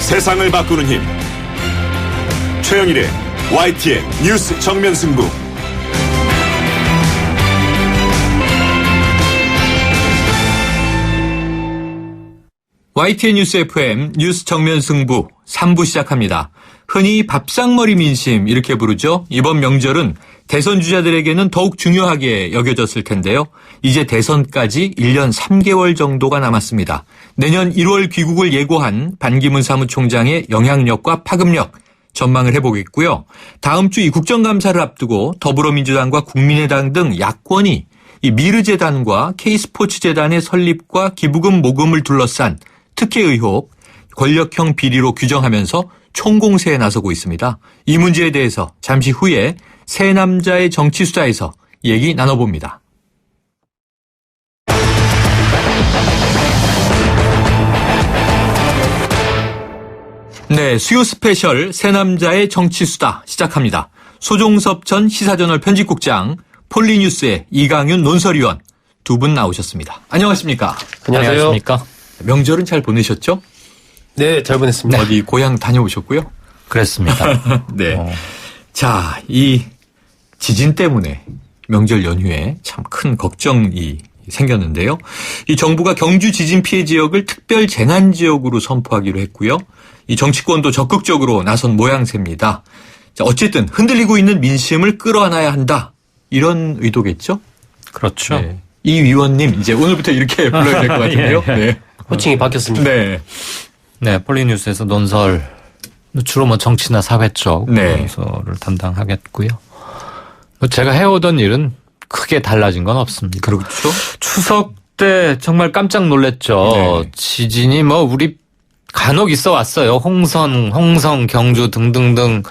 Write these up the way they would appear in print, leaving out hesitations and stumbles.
세상을 바꾸는 힘. 최영일의 YTN 뉴스 정면 승부. YTN 뉴스 FM 뉴스 정면 승부 3부 시작합니다. 흔히 밥상머리 민심 이렇게 부르죠. 이번 명절은 대선 주자들에게는 더욱 중요하게 여겨졌을 텐데요. 이제 대선까지 1년 3개월 정도가 남았습니다. 내년 1월 귀국을 예고한 반기문 사무총장의 영향력과 파급력 전망을 해보겠고요. 다음 주 이 국정감사를 앞두고 더불어민주당과 국민의당 등 야권이 이 미르재단과 K스포츠재단의 설립과 기부금 모금을 둘러싼 특혜 의혹, 권력형 비리로 규정하면서 총공세에 나서고 있습니다. 이 문제에 대해서 잠시 후에 새 남자의 정치수다에서 얘기 나눠봅니다. 네, 수요 스페셜 새 남자의 정치수다 시작합니다. 소종섭 전 시사저널 편집국장, 폴리뉴스의 이강윤 논설위원 두 분 나오셨습니다. 안녕하십니까? 안녕하십니까? 명절은 잘 보내셨죠? 네, 잘 보냈습니다. 어디 고향 다녀오셨고요? 그랬습니다. 네. 자, 이 지진 때문에 명절 연휴에 참 큰 걱정이 생겼는데요. 이 정부가 경주 지진 피해 지역을 특별 재난 지역으로 선포하기로 했고요. 이 정치권도 적극적으로 나선 모양새입니다. 자, 어쨌든 흔들리고 있는 민심을 끌어안아야 한다. 이런 의도겠죠? 그렇죠. 네. 이 위원님 이제 오늘부터 이렇게 불러야 될 것 같은데요. 예. 네. 호칭이 바뀌었습니다. 네. 네, 폴리뉴스에서 논설 주로 뭐 정치나 사회 쪽 네. 논설을 담당하겠고요. 제가 해오던 일은 크게 달라진 건 없습니다. 그렇죠. 추석 때 정말 깜짝 놀랐죠. 네. 지진이 뭐 우리 간혹 있어 왔어요. 홍성, 경주 등등등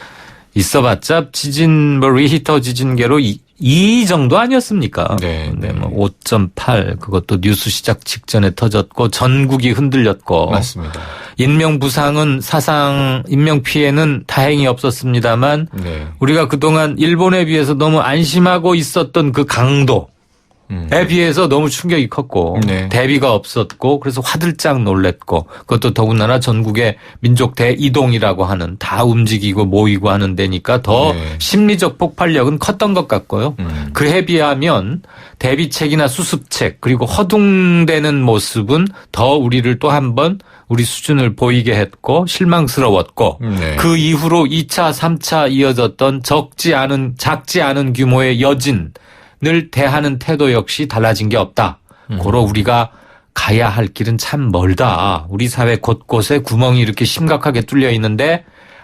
있어봤자 지진 뭐 리히터 지진계로 2 정도 아니었습니까? 네. 네, 뭐 5.8 그것도 뉴스 시작 직전에 터졌고 전국이 흔들렸고. 맞습니다. 인명 부상은 인명 피해는 다행히 없었습니다만 네. 우리가 그동안 일본에 비해서 너무 안심하고 있었던 그 강도에 비해서 너무 충격이 컸고 네. 대비가 없었고 그래서 화들짝 놀랬고 그것도 더군다나 전국의 민족 대이동이라고 하는 다 움직이고 모이고 하는 데니까 더 네. 심리적 폭발력은 컸던 것 같고요. 그에 비하면 대비책이나 수습책 그리고 허둥대는 모습은 더 우리를 또 한 번 우리 수준을 보이게 했고 실망스러웠고 네. 그 이후로 2차, 3차 이어졌던 작지 않은 규모의 여진을 대하는 태도 역시 달라진 게 없다. 고로 우리가 가야 할 길은 참 멀다. 우리 사회 곳곳에 구멍이 이렇게 심각하게 뚫려 있는데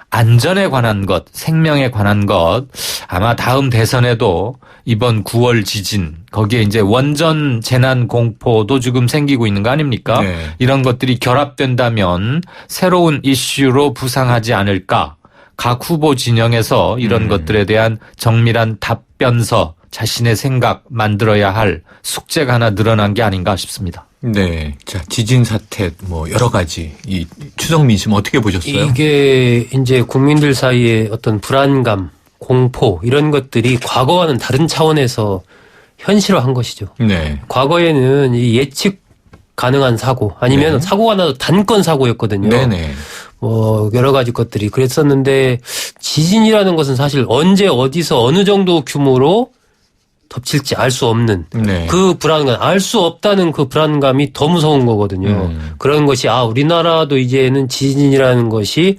안전에 관한 것, 생명에 관한 것 아마 다음 대선에도 이번 9월 지진 거기에 이제 원전 재난 공포도 지금 생기고 있는 거 아닙니까? 네. 이런 것들이 결합된다면 새로운 이슈로 부상하지 않을까? 각 후보 진영에서 이런 것들에 대한 정밀한 답변서 자신의 생각 만들어야 할 숙제가 하나 늘어난 게 아닌가 싶습니다. 네. 자, 지진 사태 뭐 여러 가지 이 추석 민심 어떻게 보셨어요? 이게 이제 국민들 사이에 어떤 불안감, 공포 이런 것들이 과거와는 다른 차원에서 현실화한 것이죠. 네. 과거에는 이 예측 가능한 사고 아니면 네. 사고가 나도 단건 사고였거든요. 네네. 뭐 여러 가지 것들이 그랬었는데 지진이라는 것은 사실 언제 어디서 어느 정도 규모로 덮칠지 알 수 없는 네. 그 불안감, 알 수 없다는 그 불안감이 더 무서운 거거든요. 그런 것이 우리나라도 이제는 지진이라는 것이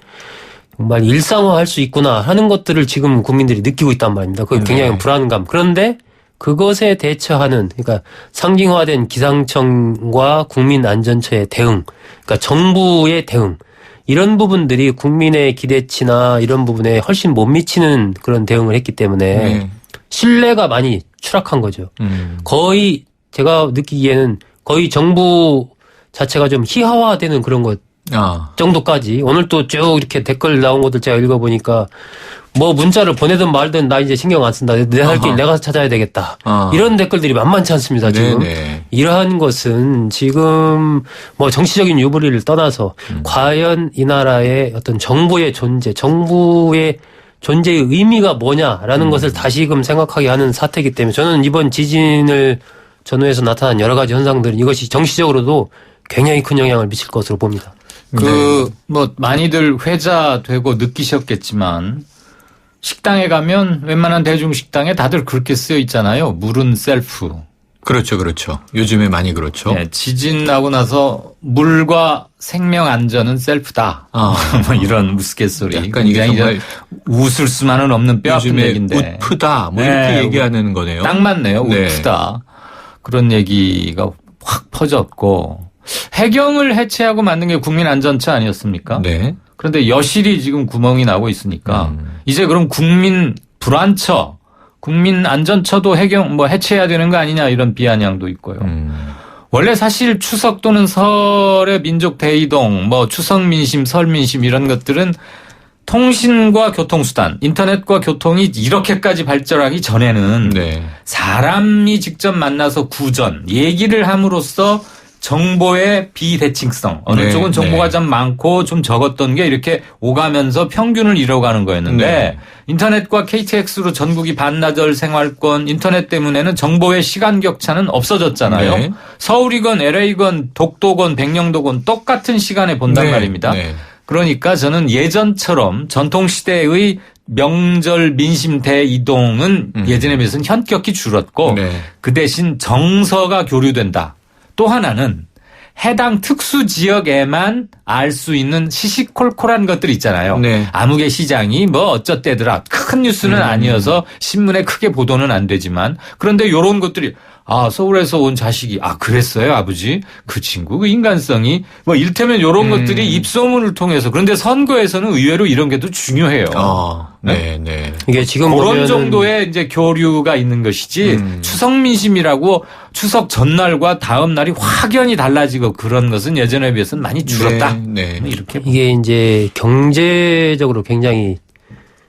정말 일상화할 수 있구나 하는 것들을 지금 국민들이 느끼고 있단 말입니다. 그게 굉장히 네. 불안감. 그런데 그것에 대처하는 그러니까 상징화된 기상청과 국민안전처의 대응, 그러니까 정부의 대응 이런 부분들이 국민의 기대치나 이런 부분에 훨씬 못 미치는 그런 대응을 했기 때문에 네. 신뢰가 많이 추락한 거죠. 거의 제가 느끼기에는 거의 정부 자체가 좀 희화화되는 그런 것 정도까지 오늘 또 쭉 이렇게 댓글 나온 것들 제가 읽어보니까 뭐 문자를 보내든 말든 나 이제 신경 안 쓴다. 내 할 길 내가 찾아야 되겠다. 이런 댓글들이 만만치 않습니다. 지금. 네네. 이러한 것은 지금 뭐 정치적인 유불리를 떠나서 과연 이 나라의 어떤 정부의 존재, 정부의 존재의 의미가 뭐냐라는 것을 다시금 생각하게 하는 사태이기 때문에 저는 이번 지진을 전후해서 나타난 여러 가지 현상들은 이것이 정치적으로도 굉장히 큰 영향을 미칠 것으로 봅니다. 뭐 많이들 회자되고 느끼셨겠지만 식당에 가면 웬만한 대중식당에 다들 그렇게 쓰여 있잖아요. 물은 셀프. 그렇죠, 그렇죠. 요즘에 많이 그렇죠. 네, 지진 나고 나서 물과 생명 안전은 셀프다. 뭐 이런 우스갯소리. 약간 이게 정말 웃을 수만은 없는 뼈아픈 얘기인데. 웃프다. 뭐 이렇게 얘기하는 거네요. 딱 맞네요. 네. 웃프다. 그런 얘기가 확 퍼졌고 해경을 해체하고 만든 게 국민안전처 아니었습니까? 네. 그런데 여실히 지금 구멍이 나고 있으니까 이제 그럼 국민 불안처, 국민안전처도 해경 해체해야 되는 거 아니냐 이런 비아냥도 있고요. 원래 사실 추석 또는 설의 민족 대이동, 추석 민심, 설 민심 이런 것들은 통신과 교통수단, 인터넷과 교통이 이렇게까지 발전하기 전에는 사람이 직접 만나서 구전, 얘기를 함으로써 정보의 비대칭성, 어느 쪽은 정보가 좀 많고 좀 적었던 게 이렇게 오가면서 평균을 이뤄가는 거였는데 인터넷과 KTX로 전국이 반나절 생활권, 인터넷 때문에는 정보의 시간 격차는 없어졌잖아요. 서울이건 LA건 독도건 백령도건 똑같은 시간에 본단 말입니다. 그러니까 저는 예전처럼 전통시대의 명절 민심 대이동은 예전에 비해서는 현격히 줄었고 그 대신 정서가 교류된다. 또 하나는 해당 특수 지역에만 알 수 있는 시시콜콜한 것들이 있잖아요. 아무개 시장이 어쩌대더라. 큰 뉴스는 아니어서 신문에 크게 보도는 안 되지만 그런데 이런 것들이 서울에서 온 자식이 그랬어요 아버지? 그 친구 그 인간성이 일테면 이런 것들이 입소문을 통해서 그런데 선거에서는 의외로 이런 게 또 중요해요. 이게 지금 그런 보면은 정도의 이제 교류가 있는 것이지 추석 민심이라고 추석 전날과 다음 날이 확연히 달라지고 그런 것은 예전에 비해서는 많이 줄었다. 이렇게 이게 이제 경제적으로 굉장히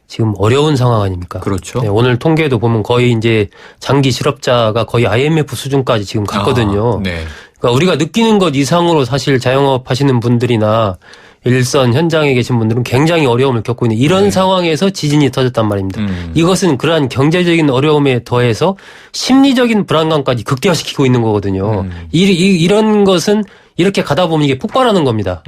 지금 어려운 상황 아닙니까? 그렇죠. 오늘 통계도 보면 거의 이제 장기 실업자가 거의 IMF 수준까지 지금 갔거든요. 그러니까 우리가 느끼는 것 이상으로 사실 자영업 하시는 분들이나 일선 현장에 계신 분들은 굉장히 어려움을 겪고 있는 이런 상황에서 지진이 터졌단 말입니다. 이것은 그러한 경제적인 어려움에 더해서 심리적인 불안감까지 극대화시키고 있는 거거든요. 이런 것은 이렇게 가다 보면 이게 폭발하는 겁니다.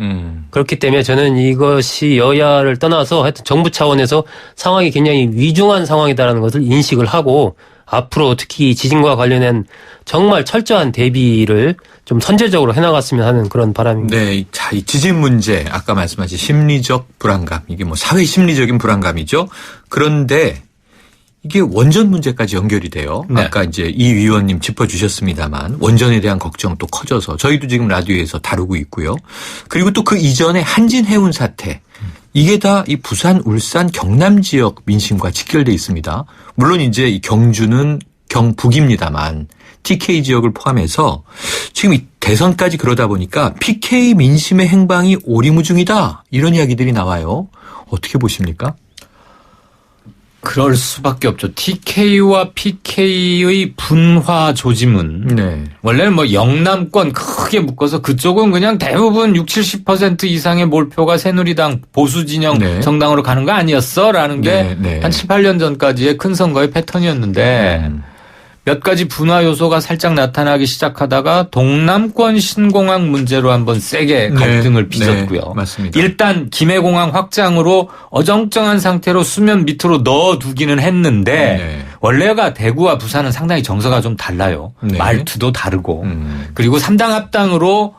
그렇기 때문에 저는 이것이 여야를 떠나서 하여튼 정부 차원에서 상황이 굉장히 위중한 상황이다라는 것을 인식을 하고 앞으로 특히 지진과 관련된 정말 철저한 대비를 좀 선제적으로 해나갔으면 하는 그런 바람입니다. 자, 이 지진 문제 아까 말씀하신 심리적 불안감 이게 사회 심리적인 불안감이죠. 그런데 이게 원전 문제까지 연결이 돼요. 아까 이제 이 위원님 짚어주셨습니다만 원전에 대한 걱정 또 커져서 저희도 지금 라디오에서 다루고 있고요. 그리고 또 그 이전에 한진 해운 사태 이게 다 이 부산, 울산, 경남 지역 민심과 직결돼 있습니다. 물론 이제 이 경주는 경북입니다만 TK 지역을 포함해서 지금 이 대선까지 그러다 보니까 PK 민심의 행방이 오리무중이다 이런 이야기들이 나와요. 어떻게 보십니까? 그럴 수밖에 없죠. TK와 PK의 분화 조짐은 원래는 영남권 크게 묶어서 그쪽은 그냥 대부분 60-70% 이상의 몰표가 새누리당 보수 진영 정당으로 가는 거 아니었어? 라는 게 한 7-8년 전까지의 큰 선거의 패턴이었는데 몇 가지 분화 요소가 살짝 나타나기 시작하다가 동남권 신공항 문제로 한번 세게 갈등을 빚었고요. 맞습니다. 일단 김해공항 확장으로 어정쩡한 상태로 수면 밑으로 넣어두기는 했는데 원래가 대구와 부산은 상당히 정서가 좀 달라요. 말투도 다르고. 그리고 3당 합당으로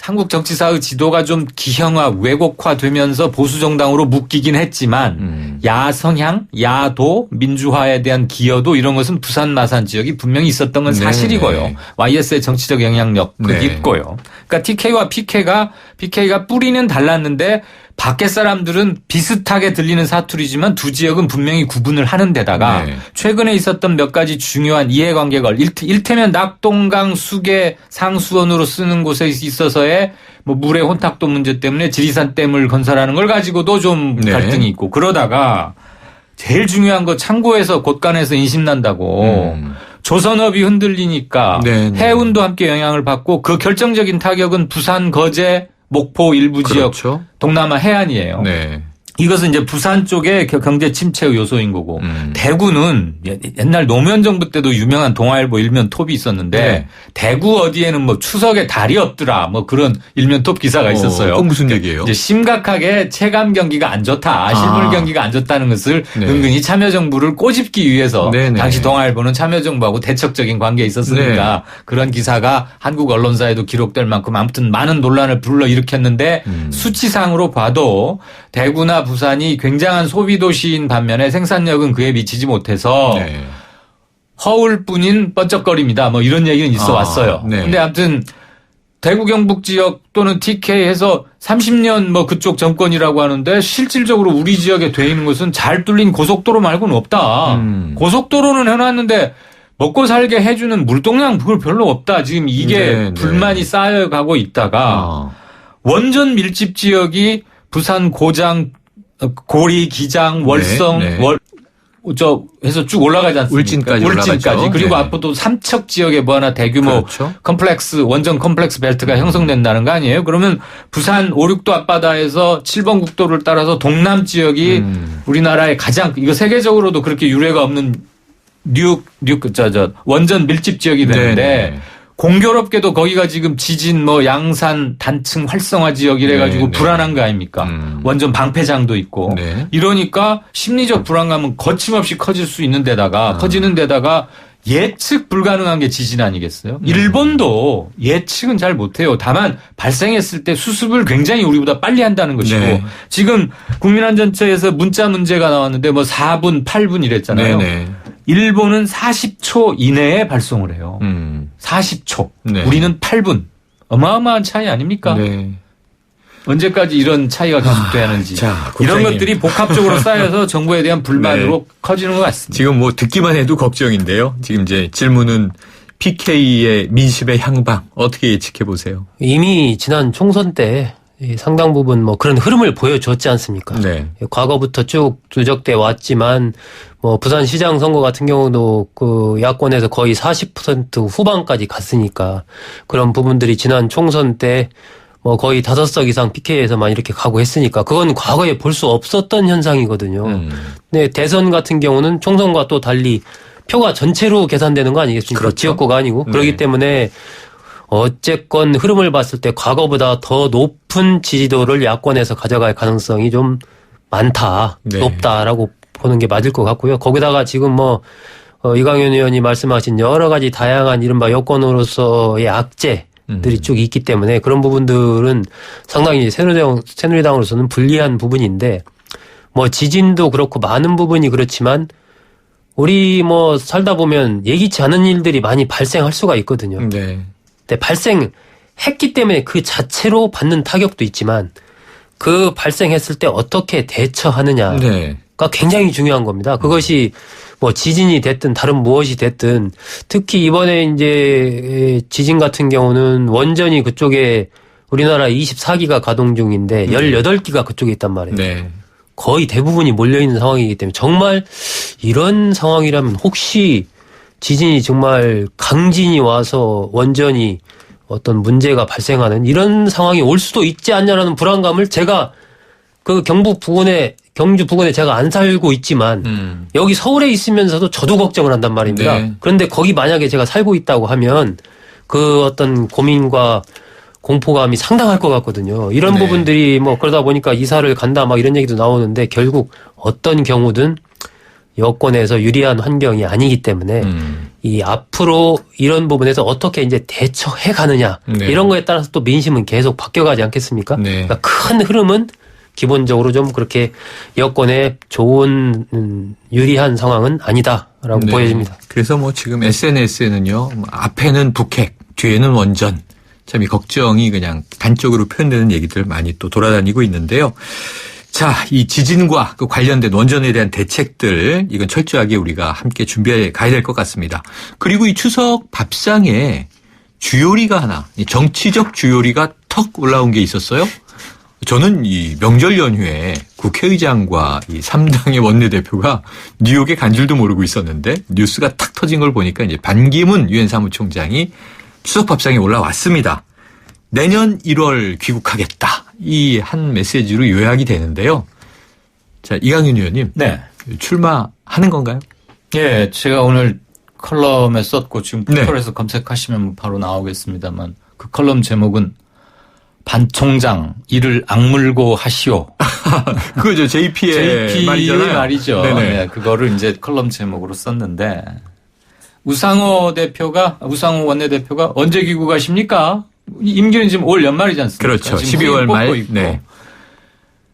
한국 정치사의 지도가 좀 기형화, 왜곡화되면서 보수정당으로 묶이긴 했지만 야성향, 야도, 민주화에 대한 기여도 이런 것은 부산 마산 지역이 분명히 있었던 건 사실이고요. YS의 정치적 영향력도 있고요. 그러니까 TK와 PK가 뿌리는 달랐는데 밖에 사람들은 비슷하게 들리는 사투리지만 두 지역은 분명히 구분을 하는 데다가 최근에 있었던 몇 가지 중요한 이해관계കൾ 일테면 낙동강 수계 상수원으로 쓰는 곳에 있어서의 물의 혼탁도 문제 때문에 지리산 댐을 건설하는 걸 가지고도 좀 갈등이 있고 그러다가 제일 중요한 거 창고에서 곳간에서 인심난다고 조선업이 흔들리니까 해운도 함께 영향을 받고 그 결정적인 타격은 부산, 거제 목포 일부 지역 동남아 해안이에요. 이것은 이제 부산 쪽의 경제 침체의 요소인 거고 대구는 옛날 노무현 정부 때도 유명한 동아일보 일면 톱이 있었는데 네. 대구 어디에는 뭐 추석에 달이 없더라 뭐 그런 일면 톱 기사가 있었어요. 그건 무슨 얘기예요? 이제 심각하게 체감 경기가 안 좋다, 실물 경기가 안 좋다는 것을 네. 은근히 참여정부를 꼬집기 위해서 네네. 당시 동아일보는 참여정부하고 대척적인 관계에 있었으니까 네. 그런 기사가 한국 언론사에도 기록될 만큼 아무튼 많은 논란을 불러일으켰는데 수치상으로 봐도 대구나 부산이 굉장한 소비도시인 반면에 생산력은 그에 미치지 못해서 네. 허울 뿐인 뻔쩍거립니다. 뭐 이런 얘기는 있어 왔어요. 네. 근데 아무튼 대구 경북 지역 또는 TK 해서 30년 뭐 그쪽 정권이라고 하는데 실질적으로 우리 지역에 돼 있는 것은 잘 뚫린 고속도로 말고는 없다. 고속도로는 해놨는데 먹고 살게 해주는 물동량 그걸 별로 없다. 지금 이게 네, 불만이 쌓여가고 있다가 원전 밀집 지역이 부산 고장 고리, 기장, 월성, 네. 해서 쭉 올라가지 않습니까? 울진까지 올라가죠. 그리고 네. 앞으로 삼척 지역에 뭐 하나 대규모 그렇죠. 컴플렉스, 원전 컴플렉스 벨트가 형성된다는 거 아니에요? 그러면 부산 5, 6도 앞바다에서 7번 국도를 따라서 동남 지역이 우리나라의 가장, 이거 세계적으로도 그렇게 유례가 없는 원전 밀집 지역이 되는데 네네. 공교롭게도 거기가 지금 지진 뭐 양산 단층 활성화 지역 이래가지고 네, 네. 불안한 거 아닙니까? 원전 방패장도 있고 네. 이러니까 심리적 불안감은 거침없이 커질 수 있는 데다가 커지는 데다가 예측 불가능한 게 지진 아니겠어요? 일본도 예측은 잘 못해요. 다만 발생했을 때 수습을 굉장히 우리보다 빨리 한다는 것이고 네. 지금 국민안전처에서 문자 문제가 나왔는데 뭐 4분, 8분 이랬잖아요. 네네. 일본은 40초 이내에 발송을 해요. 40초. 네. 우리는 8분. 어마어마한 차이 아닙니까? 네. 언제까지 이런 차이가 계속돼야 하는지. 자, 이런 국장님. 것들이 복합적으로 쌓여서 정부에 대한 불만으로 커지는 것 같습니다. 지금 뭐 듣기만 해도 걱정인데요. 지금 이제 질문은 PK의 민심의 향방 어떻게 예측해 보세요? 이미 지난 총선 때 상당 부분 뭐 그런 흐름을 보여줬지 않습니까? 네. 과거부터 쭉 누적돼 왔지만 뭐 부산시장 선거 같은 경우도 그 야권에서 거의 40% 후반까지 갔으니까 그런 부분들이 지난 총선 때 뭐 거의 5석 이상 PK에서만 이렇게 가고 했으니까 그건 과거에 볼 수 없었던 현상이거든요. 근데 대선 같은 경우는 총선과 또 달리 표가 전체로 계산되는 거 아니겠습니까? 그렇죠. 지역구가 아니고. 네. 그렇기 때문에 어쨌건 흐름을 봤을 때 과거보다 더 높은 지지도를 야권에서 가져갈 가능성이 좀 많다. 네. 높다라고 보는 게 맞을 것 같고요. 거기다가 지금 뭐 이광현 의원이 말씀하신 여러 가지 다양한 이른바 여권으로서의 악재들이 쭉 있기 때문에 그런 부분들은 상당히 새누리당으로서는 불리한 부분인데 뭐 지진도 그렇고 많은 부분이 그렇지만 우리 뭐 살다 보면 예기치 않은 일들이 많이 발생할 수가 있거든요. 네. 근데 발생했기 때문에 그 자체로 받는 타격도 있지만 그 발생했을 때 어떻게 대처하느냐가 네. 굉장히 중요한 겁니다. 그것이 뭐 지진이 됐든 다른 무엇이 됐든 특히 이번에 이제 지진 같은 경우는 원전이 그쪽에 우리나라 24기가 가동 중인데 18기가 그쪽에 있단 말이에요. 네. 거의 대부분이 몰려있는 상황이기 때문에 정말 이런 상황이라면 혹시 지진이 정말 강진이 와서 원전이 어떤 문제가 발생하는 이런 상황이 올 수도 있지 않냐라는 불안감을 제가 그 경주 부근에 제가 안 살고 있지만 여기 서울에 있으면서도 저도 걱정을 한단 말입니다. 네. 그런데 거기 만약에 제가 살고 있다고 하면 그 어떤 고민과 공포감이 상당할 것 같거든요. 이런 네. 부분들이 뭐 그러다 보니까 이사를 간다 막 이런 얘기도 나오는데 결국 어떤 경우든 여권에서 유리한 환경이 아니기 때문에 이 앞으로 이런 부분에서 어떻게 이제 대처해 가느냐 네. 이런 거에 따라서 또 민심은 계속 바뀌어가지 않겠습니까? 네. 그러니까 큰 흐름은 기본적으로 좀 그렇게 여권에 좋은 유리한 상황은 아니다라고 네. 보여집니다. 그래서 뭐 지금 SNS에는요. 앞에는 북핵, 뒤에는 원전. 참 이 걱정이 그냥 단적으로 표현되는 얘기들 많이 또 돌아다니고 있는데요. 자, 이 지진과 그 관련된 원전에 대한 대책들 이건 철저하게 우리가 함께 준비해 가야 될 것 같습니다. 그리고 이 추석 밥상에 주요리가 하나, 정치적 주요리가 턱 올라온 게 있었어요. 저는 이 명절 연휴에 국회의장과 이 3당의 원내대표가 뉴욕에 간 줄도 모르고 있었는데 뉴스가 탁 터진 걸 보니까 이제 반기문 유엔 사무총장이 추석 밥상에 올라왔습니다. 내년 1월 귀국하겠다. 이 한 메시지로 요약이 되는데요. 자, 이강윤 의원님. 네. 출마하는 건가요? 예, 제가 오늘 컬럼에 썼고 지금 네. 포털에서 검색하시면 바로 나오겠습니다만 그 컬럼 제목은 반 총장 이를 악물고 하시오. 그거죠. JP의 말이잖아요. 말이죠. 네, 그거를 이제 컬럼 제목으로 썼는데 우상호 원내대표가 언제 귀국하십니까? 임기는 지금 올 연말이지 않습니까? 그렇죠. 지금 12월 말. 있고. 네.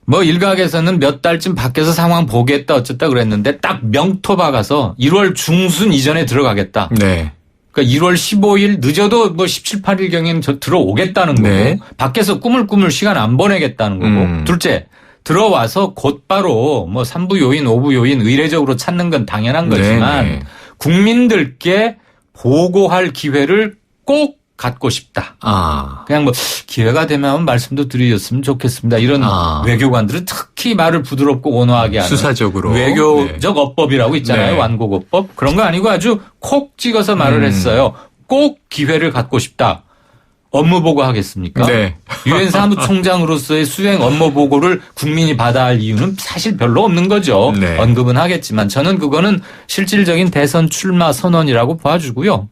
뭐 일각에서는 몇 달쯤 밖에서 상황 보겠다 어쨌다 그랬는데 딱 명토 박아서 1월 중순 이전에 들어가겠다. 네. 그러니까 1월 15일 늦어도 뭐 17, 18일경에는 저 들어오겠다는 거고 네. 밖에서 꾸물꾸물 시간 안 보내겠다는 거고 둘째 들어와서 곧바로 뭐 3부 요인, 5부 요인 의례적으로 찾는 건 당연한 거지만 네. 국민들께 보고할 기회를 꼭 갖고 싶다. 그냥 뭐 기회가 되면 한번 말씀도 드렸으면 좋겠습니다. 이런 외교관들은 특히 말을 부드럽고 온화하게 하는 수사적으로 외교적 어법이라고 있잖아요. 네. 완곡어법. 그런 거 아니고 아주 콕 찍어서 말을 했어요. 꼭 기회를 갖고 싶다. 업무 보고 하겠습니까? 네. 유엔 사무총장으로서의 수행 업무 보고를 국민이 받아야 할 이유는 사실 별로 없는 거죠. 네. 언급은 하겠지만 저는 그거는 실질적인 대선 출마 선언이라고 봐주고요.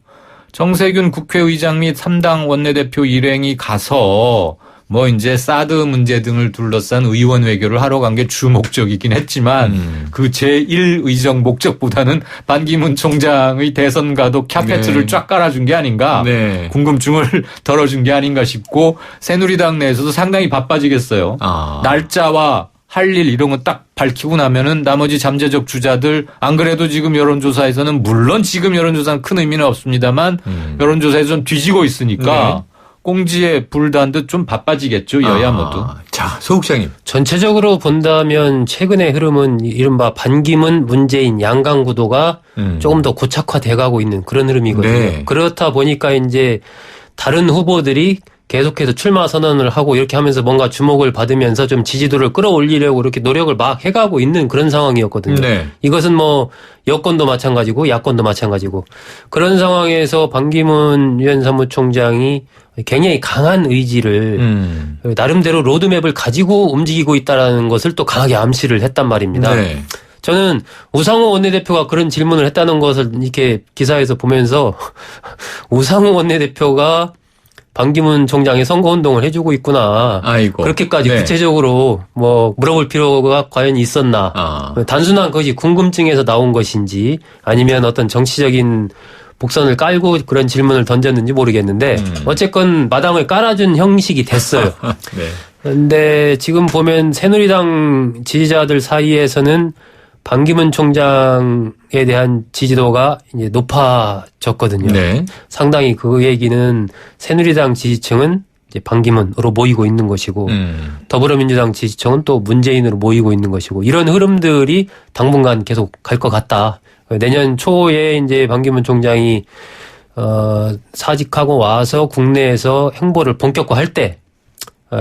정세균 국회의장 및 3당 원내대표 일행이 가서 뭐 이제 사드 문제 등을 둘러싼 의원 외교를 하러 간 게 주 목적이긴 했지만 그 제1의정 목적보다는 반기문 총장의 대선 가도 카페트를 쫙 깔아준 게 아닌가 네. 궁금증을 덜어준 게 아닌가 싶고 새누리당 내에서도 상당히 바빠지겠어요. 날짜와 할 일 이런 거 딱 밝히고 나면은 나머지 잠재적 주자들 안 그래도 지금 여론조사에서는 물론 지금 여론조사는 큰 의미는 없습니다만 여론조사에서 좀 뒤지고 있으니까 네. 꽁지에 불 단 듯 좀 바빠지겠죠. 여야 모두. 자, 소국장님. 전체적으로 본다면 최근의 흐름은 이른바 반기문, 문재인 양강 구도가 조금 더 고착화돼 가고 있는 그런 흐름이거든요. 네. 그렇다 보니까 이제 다른 후보들이 계속해서 출마 선언을 하고 이렇게 하면서 뭔가 주목을 받으면서 좀 지지도를 끌어올리려고 이렇게 노력을 막 해가고 있는 그런 상황이었거든요. 네. 이것은 뭐 여권도 마찬가지고 야권도 마찬가지고 그런 상황에서 반기문 유엔 사무총장이 굉장히 강한 의지를 나름대로 로드맵을 가지고 움직이고 있다는 것을 또 강하게 암시를 했단 말입니다. 네. 저는 우상호 원내대표가 그런 질문을 했다는 것을 이렇게 기사에서 보면서 우상호 원내대표가 반기문 총장이 선거운동을 해주고 있구나. 아이고. 그렇게까지 네. 구체적으로 뭐 물어볼 필요가 과연 있었나. 단순한 것이 궁금증에서 나온 것인지 아니면 어떤 정치적인 복선을 깔고 그런 질문을 던졌는지 모르겠는데 어쨌건 마당을 깔아준 형식이 됐어요. 네. 그런데 지금 보면 새누리당 지지자들 사이에서는 반기문 총장에 대한 지지도가 이제 높아졌거든요. 네. 상당히 그 얘기는 새누리당 지지층은 이제 반기문으로 모이고 있는 것이고 더불어민주당 지지층은 또 문재인으로 모이고 있는 것이고 이런 흐름들이 당분간 계속 갈 것 같다. 내년 초에 이제 반기문 총장이 사직하고 와서 국내에서 행보를 본격화할 때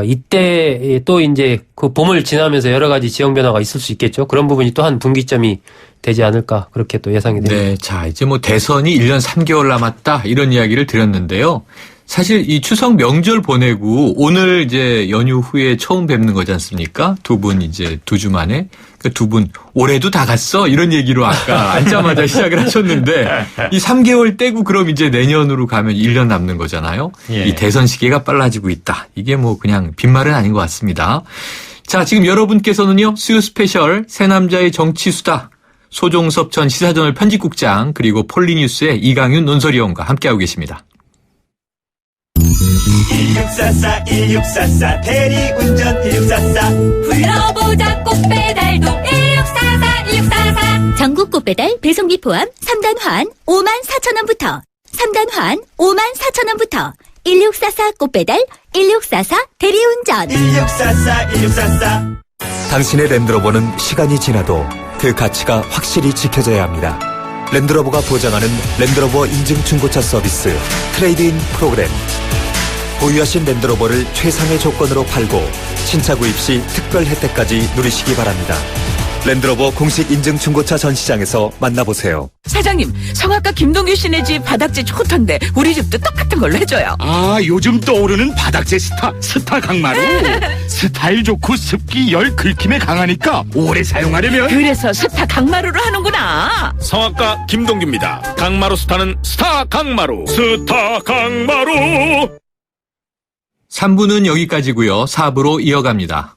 이때 또 이제 그 봄을 지나면서 여러 가지 지형 변화가 있을 수 있겠죠. 그런 부분이 또 한 분기점이 되지 않을까 그렇게 또 예상이 됩니다. 네. 자, 이제 뭐 대선이 1년 3개월 남았다 이런 이야기를 드렸는데요. 사실 이 추석 명절 보내고 오늘 이제 연휴 후에 처음 뵙는 거지 않습니까? 두 분 이제 2주 만에. 그 두 분 올해도 다 갔어? 이런 얘기로 아까 앉자마자 시작을 하셨는데 이 3개월 떼고 그럼 이제 내년으로 가면 1년 남는 거잖아요. 예. 이 대선 시기가 빨라지고 있다. 이게 뭐 그냥 빈말은 아닌 것 같습니다. 자, 지금 여러분께서는요. 수요 스페셜 새 남자의 정치수다. 소종섭 전 시사저널 편집국장 그리고 폴리뉴스의 이강윤 논설위원과 함께하고 계십니다. 1644 1644 대리운전 1644 불러보자 꽃배달도 1644 1644 전국 꽃배달 배송비 포함 3단 환 54,000원부터 3단 환 54,000원부터 1644 꽃배달 1644 대리운전 1644 1644 당신의 랜드로버는 시간이 지나도 그 가치가 확실히 지켜져야 합니다. 랜드로버가 보장하는 랜드로버 인증 중고차 서비스 트레이드인 프로그램. 보유하신 랜드로버를 최상의 조건으로 팔고 신차 구입 시 특별 혜택까지 누리시기 바랍니다. 랜드로버 공식 인증 중고차 전시장에서 만나보세요. 사장님, 성악가 김동규 씨네 집 바닥재 좋던데 우리 집도 똑같은 걸로 해줘요. 아, 요즘 떠오르는 바닥재 스타 강마루. 스타일 좋고 습기, 열, 긁힘에 강하니까 오래 사용하려면. 그래서 스타 강마루로 하는구나. 성악가 김동규입니다. 강마루 스타는 스타 강마루. 스타 강마루. 3부는 여기까지고요. 4부로 이어갑니다.